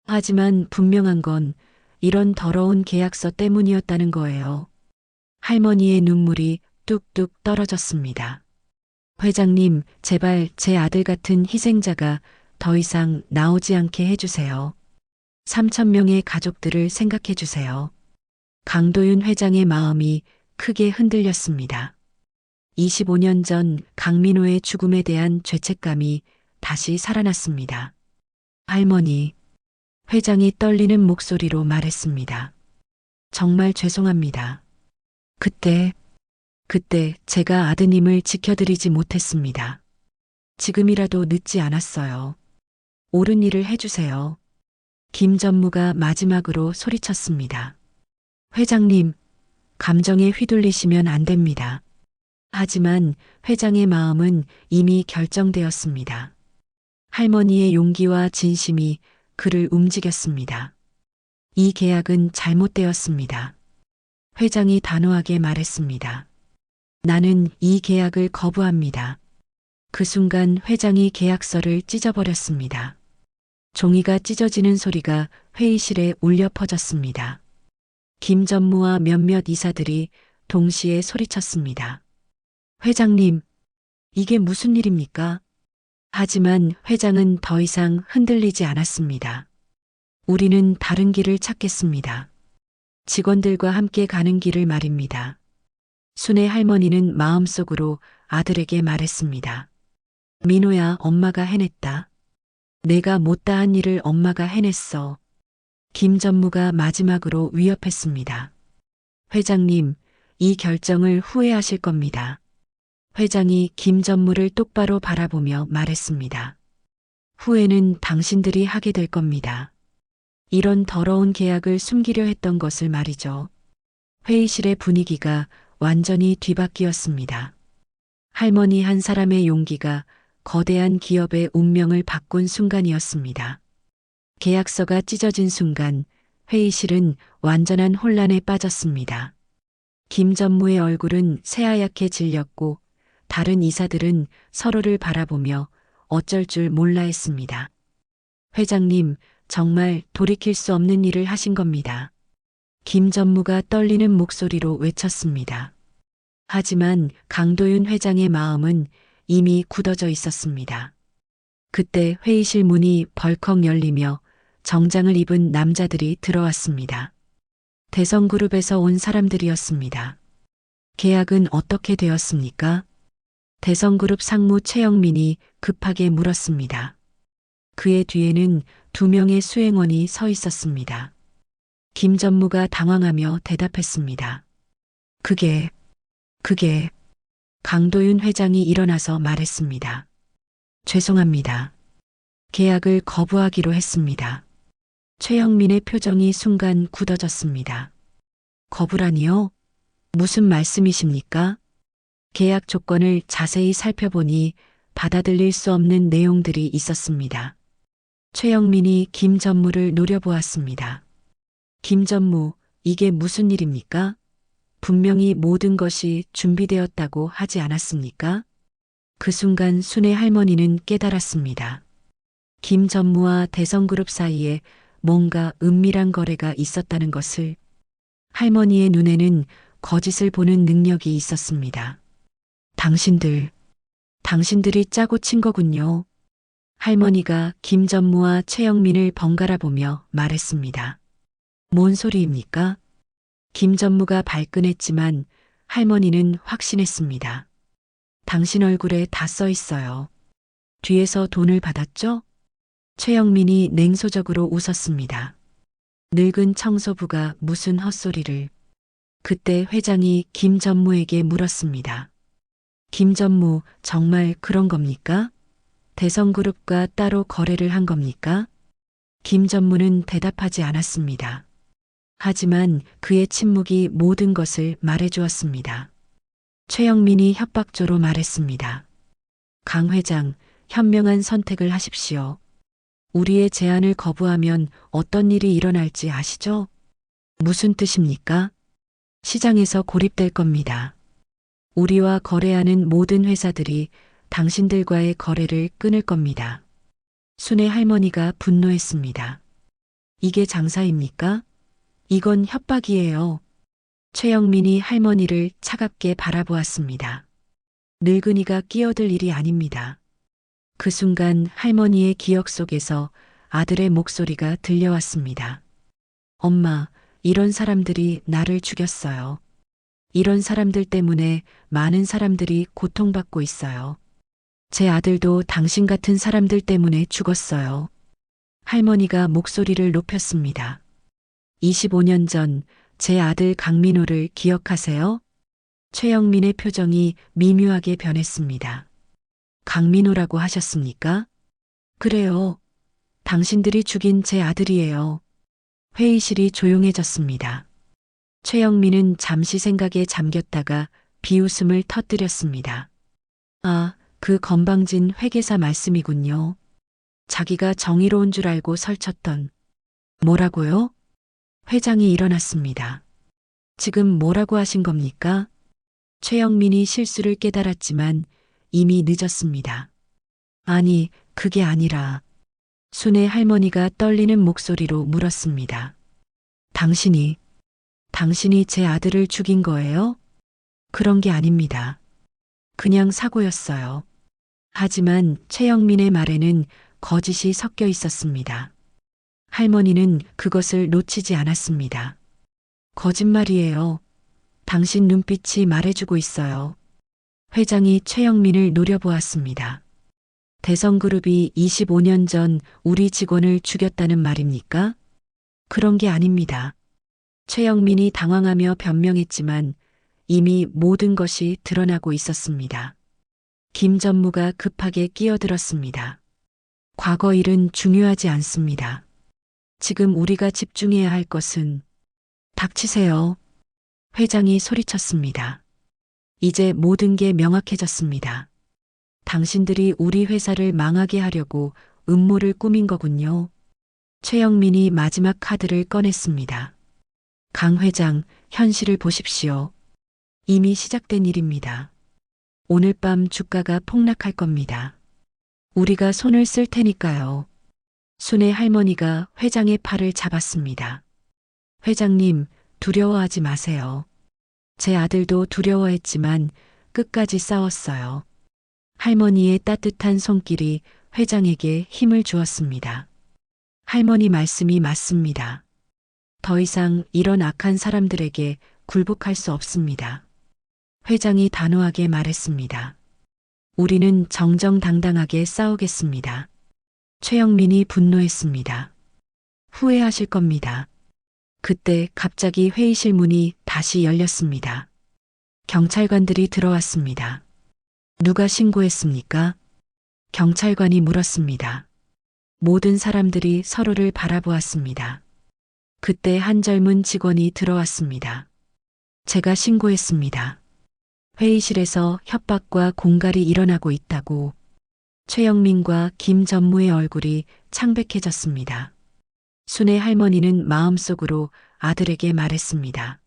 하지만 분명한 건 이런 더러운 계약서 때문이었다는 거예요. 할머니의 눈물이 뚝뚝 떨어졌습니다. 회장님, 제발 제 아들 같은 희생자가 더 이상 나오지 않게 해주세요. 3,000명의 가족들을 생각해 주세요. 강도윤 회장의 마음이 크게 흔들렸습니다. 25년 전 강민호의 죽음에 대한 죄책감이 다시 살아났습니다. 할머니, 회장이 떨리는 목소리로 말했습니다. 정말 죄송합니다. 그때 제가 아드님을 지켜드리지 못했습니다. 지금이라도 늦지 않았어요. 옳은 일을 해주세요. 김 전무가 마지막으로 소리쳤습니다. 회장님, 감정에 휘둘리시면 안 됩니다. 하지만 회장의 마음은 이미 결정되었습니다. 할머니의 용기와 진심이 그를 움직였습니다. 이 계약은 잘못되었습니다. 회장이 단호하게 말했습니다. 나는 이 계약을 거부합니다. 그 순간 회장이 계약서를 찢어버렸습니다. 종이가 찢어지는 소리가 회의실에 울려 퍼졌습니다. 김 전무와 몇몇 이사들이 동시에 소리쳤습니다. 회장님, 이게 무슨 일입니까? 하지만 회장은 더 이상 흔들리지 않았습니다. 우리는 다른 길을 찾겠습니다. 직원들과 함께 가는 길을 말입니다. 순애 할머니는 마음속으로 아들에게 말했습니다. 민호야, 엄마가 해냈다. 내가 못다한 일을 엄마가 해냈어. 김 전무가 마지막으로 위협했습니다. 회장님, 이 결정을 후회하실 겁니다. 회장이 김 전무를 똑바로 바라보며 말했습니다. 후회는 당신들이 하게 될 겁니다. 이런 더러운 계약을 숨기려 했던 것을 말이죠. 회의실의 분위기가 완전히 뒤바뀌었습니다. 할머니 한 사람의 용기가 거대한 기업의 운명을 바꾼 순간이었습니다. 계약서가 찢어진 순간 회의실은 완전한 혼란에 빠졌습니다. 김 전무의 얼굴은 새하얗게 질렸고 다른 이사들은 서로를 바라보며 어쩔 줄 몰라 했습니다. 회장님, 정말 돌이킬 수 없는 일을 하신 겁니다. 김 전무가 떨리는 목소리로 외쳤습니다. 하지만 강도윤 회장의 마음은 이미 굳어져 있었습니다. 그때 회의실 문이 벌컥 열리며 정장을 입은 남자들이 들어왔습니다. 대성그룹에서 온 사람들이었습니다. 계약은 어떻게 되었습니까? 대성그룹 상무 최영민이 급하게 물었습니다. 그의 뒤에는 2명의 수행원이 서 있었습니다. 김 전무가 당황하며 대답했습니다. 그게 강도윤 회장이 일어나서 말했습니다. 죄송합니다. 계약을 거부하기로 했습니다. 최영민의 표정이 순간 굳어졌습니다. 거부라니요? 무슨 말씀이십니까? 계약 조건을 자세히 살펴보니 받아들일 수 없는 내용들이 있었습니다. 최영민이 김 전무를 노려보았습니다. 김 전무, 이게 무슨 일입니까? 분명히 모든 것이 준비되었다고 하지 않았습니까? 그 순간 순애 할머니는 깨달았습니다. 김 전무와 대성그룹 사이에 뭔가 은밀한 거래가 있었다는 것을. 할머니의 눈에는 거짓을 보는 능력이 있었습니다. 당신들이 짜고 친 거군요. 할머니가 김 전무와 최영민을 번갈아 보며 말했습니다. 뭔 소리입니까? 김 전무가 발끈했지만 할머니는 확신했습니다. 당신 얼굴에 다 써 있어요. 뒤에서 돈을 받았죠? 최영민이 냉소적으로 웃었습니다. 늙은 청소부가 무슨 헛소리를. 그때 회장이 김 전무에게 물었습니다. 김 전무, 정말 그런 겁니까? 대성그룹과 따로 거래를 한 겁니까? 김 전무는 대답하지 않았습니다. 하지만 그의 침묵이 모든 것을 말해주었습니다. 최영민이 협박조로 말했습니다. 강 회장, 현명한 선택을 하십시오. 우리의 제안을 거부하면 어떤 일이 일어날지 아시죠? 무슨 뜻입니까? 시장에서 고립될 겁니다. 우리와 거래하는 모든 회사들이 당신들과의 거래를 끊을 겁니다. 순애 할머니가 분노했습니다. 이게 장사입니까? 이건 협박이에요. 최영민이 할머니를 차갑게 바라보았습니다. 늙은이가 끼어들 일이 아닙니다. 그 순간 할머니의 기억 속에서 아들의 목소리가 들려왔습니다. 엄마, 이런 사람들이 나를 죽였어요. 이런 사람들 때문에 많은 사람들이 고통받고 있어요. 제 아들도 당신 같은 사람들 때문에 죽었어요. 할머니가 목소리를 높였습니다. 25년 전 제 아들 강민호를 기억하세요? 최영민의 표정이 미묘하게 변했습니다. 강민호라고 하셨습니까? 그래요. 당신들이 죽인 제 아들이에요. 회의실이 조용해졌습니다. 최영민은 잠시 생각에 잠겼다가 비웃음을 터뜨렸습니다. 아, 그 건방진 회계사 말씀이군요. 자기가 정의로운 줄 알고 설쳤던. 뭐라고요? 회장이 일어났습니다. 지금 뭐라고 하신 겁니까? 최영민이 실수를 깨달았지만 이미 늦었습니다. 아니, 그게 아니라. 순애 할머니가 떨리는 목소리로 물었습니다. 당신이 제 아들을 죽인 거예요? 그런 게 아닙니다. 그냥 사고였어요. 하지만 최영민의 말에는 거짓이 섞여 있었습니다. 할머니는 그것을 놓치지 않았습니다. 거짓말이에요. 당신 눈빛이 말해주고 있어요. 회장이 최영민을 노려보았습니다. 대성그룹이 25년 전 우리 직원을 죽였다는 말입니까? 그런 게 아닙니다. 최영민이 당황하며 변명했지만 이미 모든 것이 드러나고 있었습니다. 김 전무가 급하게 끼어들었습니다. 과거 일은 중요하지 않습니다. 지금 우리가 집중해야 할 것은. 닥치세요. 회장이 소리쳤습니다. 이제 모든 게 명확해졌습니다. 당신들이 우리 회사를 망하게 하려고 음모를 꾸민 거군요. 최영민이 마지막 카드를 꺼냈습니다. 강 회장, 현실을 보십시오. 이미 시작된 일입니다. 오늘 밤 주가가 폭락할 겁니다. 우리가 손을 쓸 테니까요. 순애 할머니가 회장의 팔을 잡았습니다. 회장님, 두려워하지 마세요. 제 아들도 두려워했지만 끝까지 싸웠어요. 할머니의 따뜻한 손길이 회장에게 힘을 주었습니다. 할머니 말씀이 맞습니다. 더 이상 이런 악한 사람들에게 굴복할 수 없습니다. 회장이 단호하게 말했습니다. 우리는 정정당당하게 싸우겠습니다. 최영민이 분노했습니다. 후회하실 겁니다. 그때 갑자기 회의실 문이 다시 열렸습니다. 경찰관들이 들어왔습니다. 누가 신고했습니까? 경찰관이 물었습니다. 모든 사람들이 서로를 바라보았습니다. 그때 한 젊은 직원이 들어왔습니다. 제가 신고했습니다. 회의실에서 협박과 공갈이 일어나고 있다고. 최영민과 김 전무의 얼굴이 창백해졌습니다. 순애 할머니는 마음속으로 아들에게 말했습니다.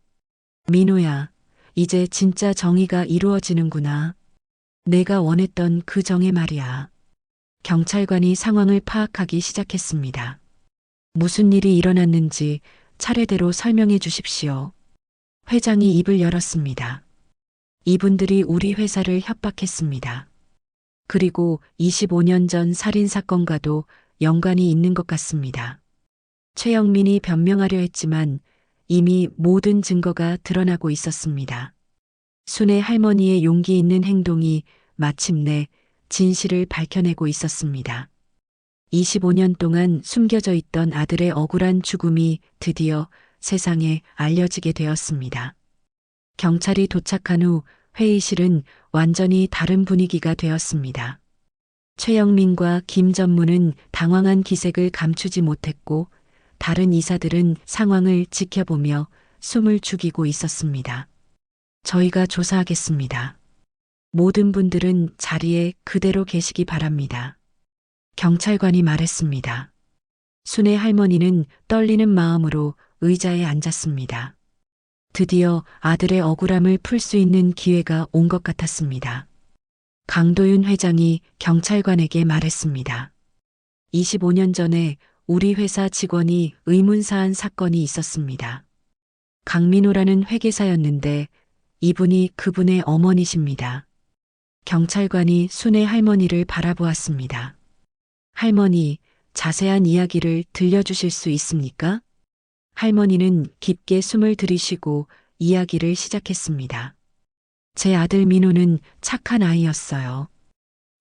민호야, 이제 진짜 정의가 이루어지는구나. 내가 원했던 그 정의 말이야. 경찰관이 상황을 파악하기 시작했습니다. 무슨 일이 일어났는지 차례대로 설명해 주십시오. 회장이 입을 열었습니다. 이분들이 우리 회사를 협박했습니다. 그리고 25년 전 살인사건과도 연관이 있는 것 같습니다. 최영민이 변명하려 했지만 이미 모든 증거가 드러나고 있었습니다. 순애 할머니의 용기 있는 행동이 마침내 진실을 밝혀내고 있었습니다. 25년 동안 숨겨져 있던 아들의 억울한 죽음이 드디어 세상에 알려지게 되었습니다. 경찰이 도착한 후 회의실은 완전히 다른 분위기가 되었습니다. 최영민과 김 전무는 당황한 기색을 감추지 못했고 다른 이사들은 상황을 지켜보며 숨을 죽이고 있었습니다. 저희가 조사하겠습니다. 모든 분들은 자리에 그대로 계시기 바랍니다. 경찰관이 말했습니다. 순애 할머니는 떨리는 마음으로 의자에 앉았습니다. 드디어 아들의 억울함을 풀 수 있는 기회가 온 것 같았습니다. 강도윤 회장이 경찰관에게 말했습니다. 25년 전에 우리 회사 직원이 의문사한 사건이 있었습니다. 강민호라는 회계사였는데 이분이 그분의 어머니십니다. 경찰관이 순애 할머니를 바라보았습니다. 할머니, 자세한 이야기를 들려주실 수 있습니까? 할머니는 깊게 숨을 들이쉬고 이야기를 시작했습니다. 제 아들 민호는 착한 아이였어요.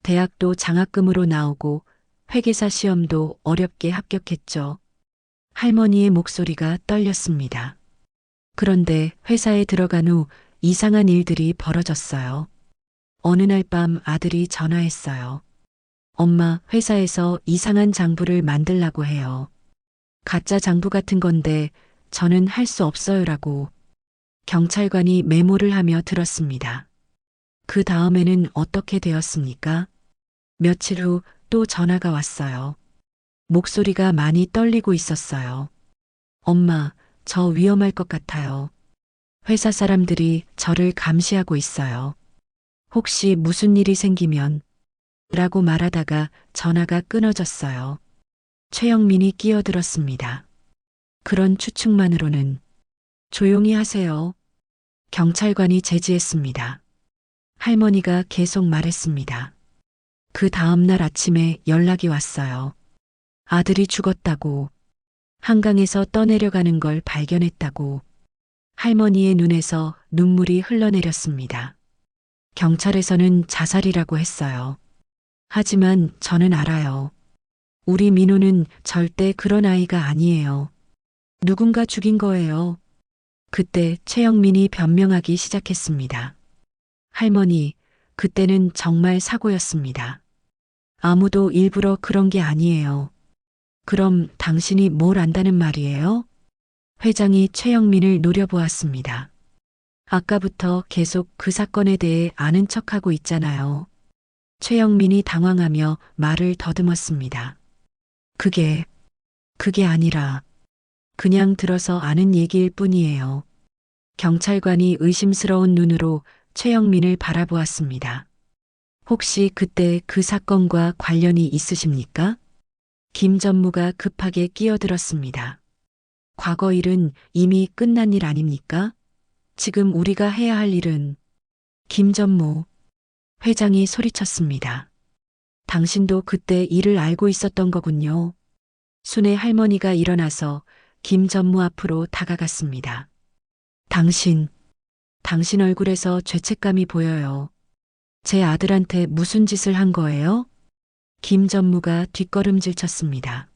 대학도 장학금으로 나오고 회계사 시험도 어렵게 합격했죠. 할머니의 목소리가 떨렸습니다. 그런데 회사에 들어간 후 이상한 일들이 벌어졌어요. 어느 날 밤 아들이 전화했어요. 엄마, 회사에서 이상한 장부를 만들라고 해요. 가짜 장부 같은 건데 저는 할 수 없어요라고. 경찰관이 메모를 하며 들었습니다. 그 다음에는 어떻게 되었습니까? 며칠 후 또 전화가 왔어요. 목소리가 많이 떨리고 있었어요. 엄마, 저 위험할 것 같아요. 회사 사람들이 저를 감시하고 있어요. 혹시 무슨 일이 생기면 라고 말하다가 전화가 끊어졌어요. 최영민이 끼어들었습니다. 그런 추측만으로는 조용히 하세요. 경찰관이 제지했습니다. 할머니가 계속 말했습니다. 그 다음날 아침에 연락이 왔어요. 아들이 죽었다고. 한강에서 떠내려가는 걸 발견했다고. 할머니의 눈에서 눈물이 흘러내렸습니다. 경찰에서는 자살이라고 했어요. 하지만 저는 알아요. 우리 민호는 절대 그런 아이가 아니에요. 누군가 죽인 거예요. 그때 최영민이 변명하기 시작했습니다. 할머니, 그때는 정말 사고였습니다. 아무도 일부러 그런 게 아니에요. 그럼 당신이 뭘 안다는 말이에요? 회장이 최영민을 노려보았습니다. 아까부터 계속 그 사건에 대해 아는 척하고 있잖아요. 최영민이 당황하며 말을 더듬었습니다. 그게 아니라 그냥 들어서 아는 얘기일 뿐이에요. 경찰관이 의심스러운 눈으로 최영민을 바라보았습니다. 혹시 그때 그 사건과 관련이 있으십니까? 김 전무가 급하게 끼어들었습니다. 과거 일은 이미 끝난 일 아닙니까? 지금 우리가 해야 할 일은 김 전무 회장이 소리쳤습니다. 당신도 그때 일을 알고 있었던 거군요. 순애 할머니가 일어나서 김 전무 앞으로 다가갔습니다. 당신 얼굴에서 죄책감이 보여요. 제 아들한테 무슨 짓을 한 거예요? 김 전무가 뒷걸음질 쳤습니다.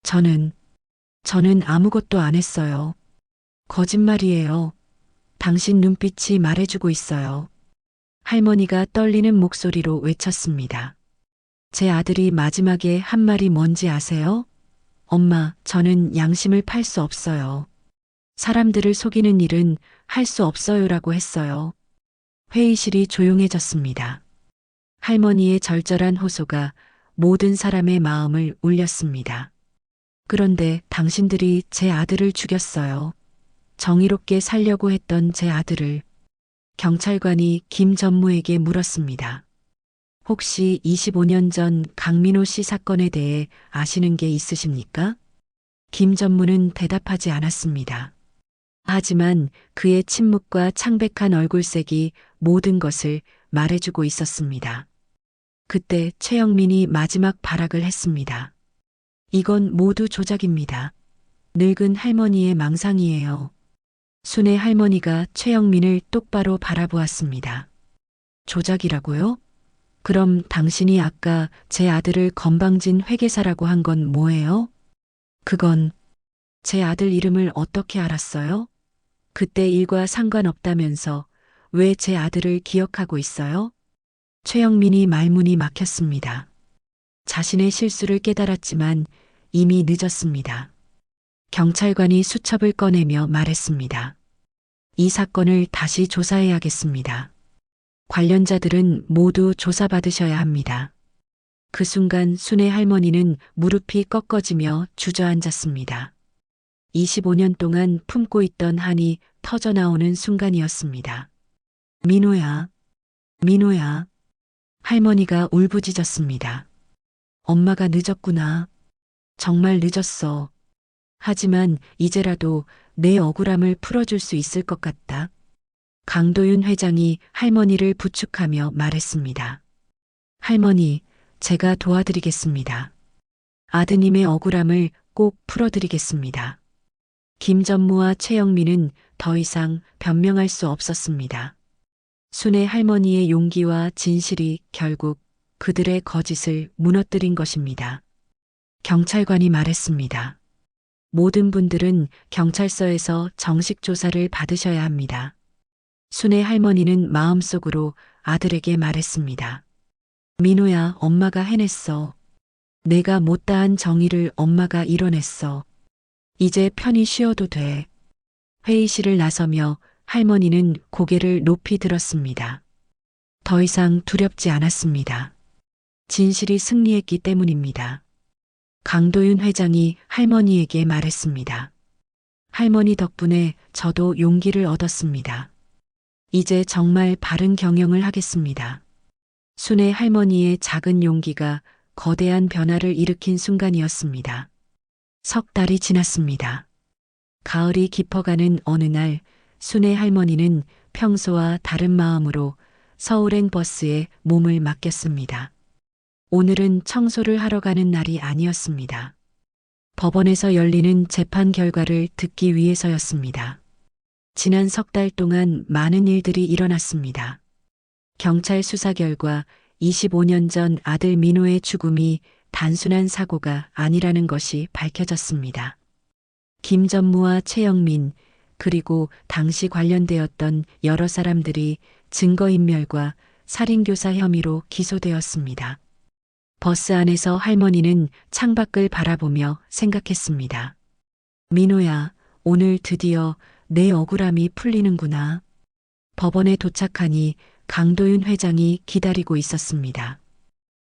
저는 아무것도 안 했어요. 거짓말이에요. 당신 눈빛이 말해주고 있어요. 할머니가 떨리는 목소리로 외쳤습니다. 제 아들이 마지막에 한 말이 뭔지 아세요? 엄마, 저는 양심을 팔 수 없어요. 사람들을 속이는 일은 할 수 없어요라고 했어요. 회의실이 조용해졌습니다. 할머니의 절절한 호소가 모든 사람의 마음을 울렸습니다. 그런데 당신들이 제 아들을 죽였어요. 정의롭게 살려고 했던 제 아들을. 경찰관이 김 전무에게 물었습니다. 혹시 25년 전 강민호 씨 사건에 대해 아시는 게 있으십니까? 김 전무는 대답하지 않았습니다. 하지만 그의 침묵과 창백한 얼굴색이 모든 것을 말해주고 있었습니다. 그때 최영민이 마지막 발악을 했습니다. 이건 모두 조작입니다. 늙은 할머니의 망상이에요. 순애 할머니가 최영민을 똑바로 바라보았습니다. 조작이라고요? 그럼 당신이 아까 제 아들을 건방진 회계사라고 한 건 뭐예요? 그건 제 아들 이름을 어떻게 알았어요? 그때 일과 상관없다면서 왜 제 아들을 기억하고 있어요? 최영민이 말문이 막혔습니다. 자신의 실수를 깨달았지만 이미 늦었습니다. 경찰관이 수첩을 꺼내며 말했습니다. 이 사건을 다시 조사해야겠습니다. 관련자들은 모두 조사받으셔야 합니다. 그 순간 순애 할머니는 무릎이 꺾어지며 주저앉았습니다. 25년 동안 품고 있던 한이 터져나오는 순간이었습니다. 민호야, 민호야. 할머니가 울부짖었습니다. 엄마가 늦었구나. 정말 늦었어. 하지만 이제라도 내 억울함을 풀어줄 수 있을 것 같다. 강도윤 회장이 할머니를 부축하며 말했습니다. 할머니, 제가 도와드리겠습니다. 아드님의 억울함을 꼭 풀어드리겠습니다. 김 전무와 최영민은 더 이상 변명할 수 없었습니다. 순애 할머니의 용기와 진실이 결국 그들의 거짓을 무너뜨린 것입니다. 경찰관이 말했습니다. 모든 분들은 경찰서에서 정식 조사를 받으셔야 합니다. 순애 할머니는 마음속으로 아들에게 말했습니다. 민호야, 엄마가 해냈어. 내가 못다한 정의를 엄마가 이뤄냈어. 이제 편히 쉬어도 돼. 회의실을 나서며 할머니는 고개를 높이 들었습니다. 더 이상 두렵지 않았습니다. 진실이 승리했기 때문입니다. 강도윤 회장이 할머니에게 말했습니다. 할머니 덕분에 저도 용기를 얻었습니다. 이제 정말 바른 경영을 하겠습니다. 순애 할머니의 작은 용기가 거대한 변화를 일으킨 순간이었습니다. 석 달이 지났습니다. 가을이 깊어가는 어느 날 순애 할머니는 평소와 다른 마음으로 서울행 버스에 몸을 맡겼습니다. 오늘은 청소를 하러 가는 날이 아니었습니다. 법원에서 열리는 재판 결과를 듣기 위해서였습니다. 지난 석 달 동안 많은 일들이 일어났습니다. 경찰 수사 결과 25년 전 아들 민호의 죽음이 단순한 사고가 아니라는 것이 밝혀졌습니다. 김 전무와 최영민, 그리고 당시 관련되었던 여러 사람들이 증거인멸과 살인교사 혐의로 기소되었습니다. 버스 안에서 할머니는 창밖을 바라보며 생각했습니다. 민호야, 오늘 드디어 내 억울함이 풀리는구나. 법원에 도착하니 강도윤 회장이 기다리고 있었습니다.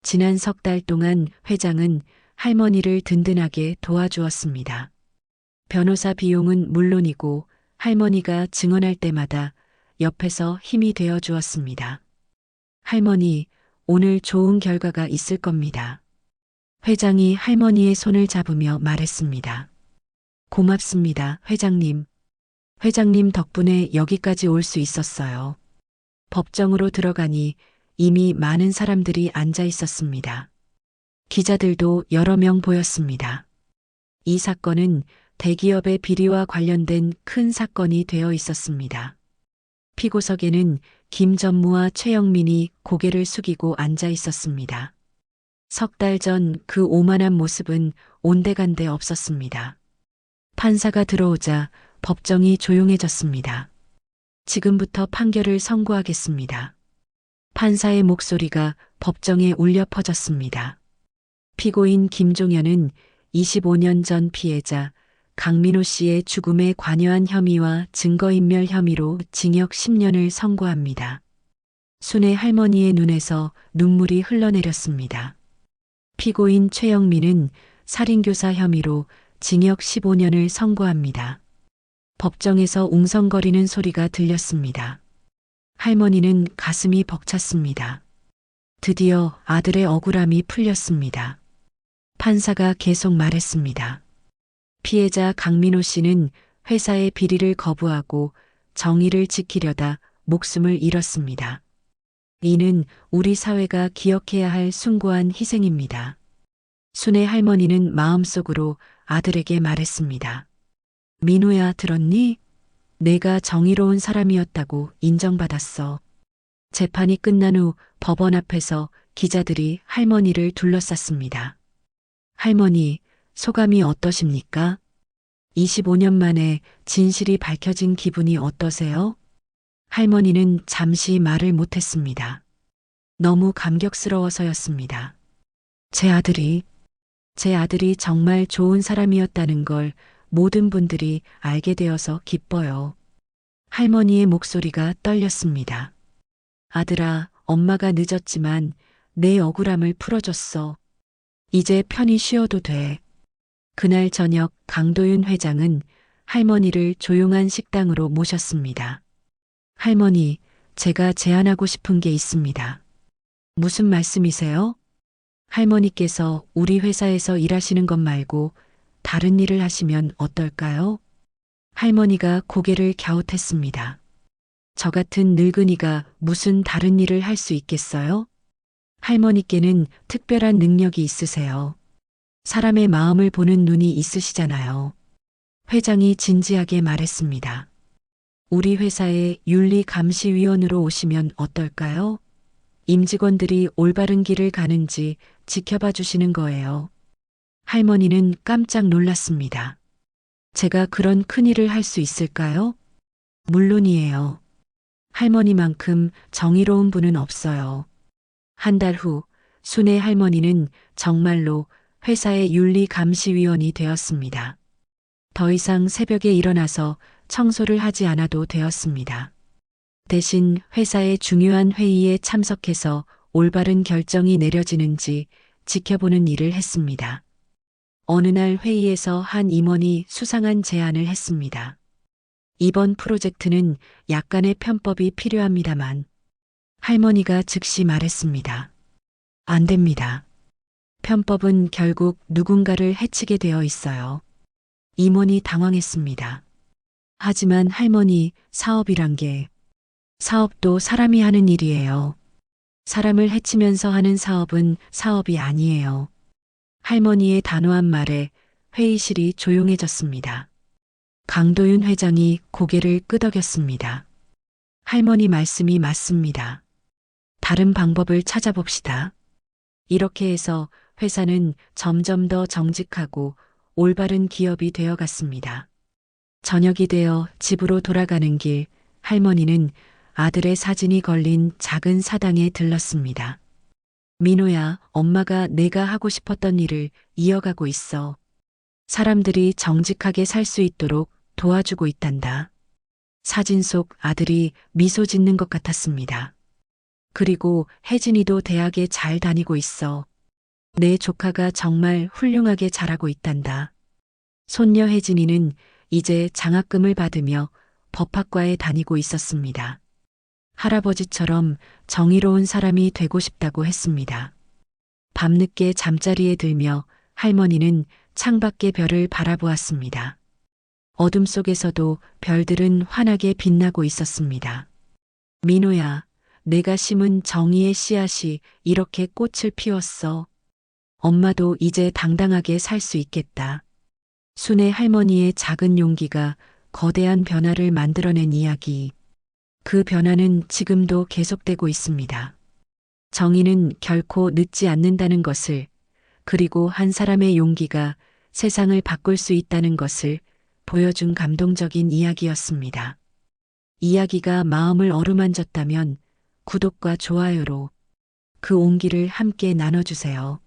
지난 석 달 동안 회장은 할머니를 든든하게 도와주었습니다. 변호사 비용은 물론이고 할머니가 증언할 때마다 옆에서 힘이 되어 주었습니다. 할머니, 오늘 좋은 결과가 있을 겁니다. 회장이 할머니의 손을 잡으며 말했습니다. 고맙습니다, 회장님. 회장님 덕분에 여기까지 올 수 있었어요. 법정으로 들어가니 이미 많은 사람들이 앉아 있었습니다. 기자들도 여러 명 보였습니다. 이 사건은 대기업의 비리와 관련된 큰 사건이 되어 있었습니다. 피고석에는 김 전무와 최영민이 고개를 숙이고 앉아 있었습니다. 석 달 전 그 오만한 모습은 온데간데 없었습니다. 판사가 들어오자 법정이 조용해졌습니다. 지금부터 판결을 선고하겠습니다. 판사의 목소리가 법정에 울려 퍼졌습니다. 피고인 김종현은 25년 전 피해자 강민호 씨의 죽음에 관여한 혐의와 증거인멸 혐의로 징역 10년을 선고합니다. 순애 할머니의 눈에서 눈물이 흘러내렸습니다. 피고인 최영민은 살인교사 혐의로 징역 15년을 선고합니다. 법정에서 웅성거리는 소리가 들렸습니다. 할머니는 가슴이 벅찼습니다. 드디어 아들의 억울함이 풀렸습니다. 판사가 계속 말했습니다. 피해자 강민호 씨는 회사의 비리를 거부하고 정의를 지키려다 목숨을 잃었습니다. 이는 우리 사회가 기억해야 할 숭고한 희생입니다. 순애 할머니는 마음속으로 아들에게 말했습니다. 민호야, 들었니? 내가 정의로운 사람이었다고 인정받았어. 재판이 끝난 후 법원 앞에서 기자들이 할머니를 둘러쌌습니다. 할머니, 소감이 어떠십니까? 25년 만에 진실이 밝혀진 기분이 어떠세요? 할머니는 잠시 말을 못했습니다. 너무 감격스러워서였습니다. 제 아들이 정말 좋은 사람이었다는 걸 모든 분들이 알게 되어서 기뻐요. 할머니의 목소리가 떨렸습니다. 아들아, 엄마가 늦었지만 내 억울함을 풀어줬어. 이제 편히 쉬어도 돼. 그날 저녁 강도윤 회장은 할머니를 조용한 식당으로 모셨습니다. 할머니, 제가 제안하고 싶은 게 있습니다. 무슨 말씀이세요? 할머니께서 우리 회사에서 일하시는 것 말고 다른 일을 하시면 어떨까요? 할머니가 고개를 갸웃했습니다. 저 같은 늙은이가 무슨 다른 일을 할 수 있겠어요? 할머니께는 특별한 능력이 있으세요. 사람의 마음을 보는 눈이 있으시잖아요. 회장이 진지하게 말했습니다. 우리 회사의 윤리감시위원으로 오시면 어떨까요? 임직원들이 올바른 길을 가는지 지켜봐 주시는 거예요. 할머니는 깜짝 놀랐습니다. 제가 그런 큰일을 할 수 있을까요? 물론이에요. 할머니만큼 정의로운 분은 없어요. 한 달 후 순애 할머니는 정말로 회사의 윤리감시위원이 되었습니다. 더 이상 새벽에 일어나서 청소를 하지 않아도 되었습니다. 대신 회사의 중요한 회의에 참석해서 올바른 결정이 내려지는지 지켜보는 일을 했습니다. 어느 날 회의에서 한 임원이 수상한 제안을 했습니다. 이번 프로젝트는 약간의 편법이 필요합니다만 할머니가 즉시 말했습니다. 안 됩니다. 편법은 결국 누군가를 해치게 되어 있어요. 임원이 당황했습니다. 하지만 할머니, 사업도 사람이 하는 일이에요. 사람을 해치면서 하는 사업은 사업이 아니에요. 할머니의 단호한 말에 회의실이 조용해졌습니다. 강도윤 회장이 고개를 끄덕였습니다. 할머니 말씀이 맞습니다. 다른 방법을 찾아봅시다. 이렇게 해서 회사는 점점 더 정직하고 올바른 기업이 되어갔습니다. 저녁이 되어 집으로 돌아가는 길, 할머니는 아들의 사진이 걸린 작은 사당에 들렀습니다. 민호야, 엄마가 내가 하고 싶었던 일을 이어가고 있어. 사람들이 정직하게 살 수 있도록 도와주고 있단다. 사진 속 아들이 미소 짓는 것 같았습니다. 그리고 혜진이도 대학에 잘 다니고 있어. 내 조카가 정말 훌륭하게 자라고 있단다. 손녀 혜진이는 이제 장학금을 받으며 법학과에 다니고 있었습니다. 할아버지처럼 정의로운 사람이 되고 싶다고 했습니다. 밤늦게 잠자리에 들며 할머니는 창밖의 별을 바라보았습니다. 어둠 속에서도 별들은 환하게 빛나고 있었습니다. 민호야, 내가 심은 정의의 씨앗이 이렇게 꽃을 피웠어. 엄마도 이제 당당하게 살 수 있겠다. 순애 할머니의 작은 용기가 거대한 변화를 만들어낸 이야기. 그 변화는 지금도 계속되고 있습니다. 정의는 결코 늦지 않는다는 것을, 그리고 한 사람의 용기가 세상을 바꿀 수 있다는 것을 보여준 감동적인 이야기였습니다. 이야기가 마음을 어루만졌다면 구독과 좋아요로 그 온기를 함께 나눠주세요.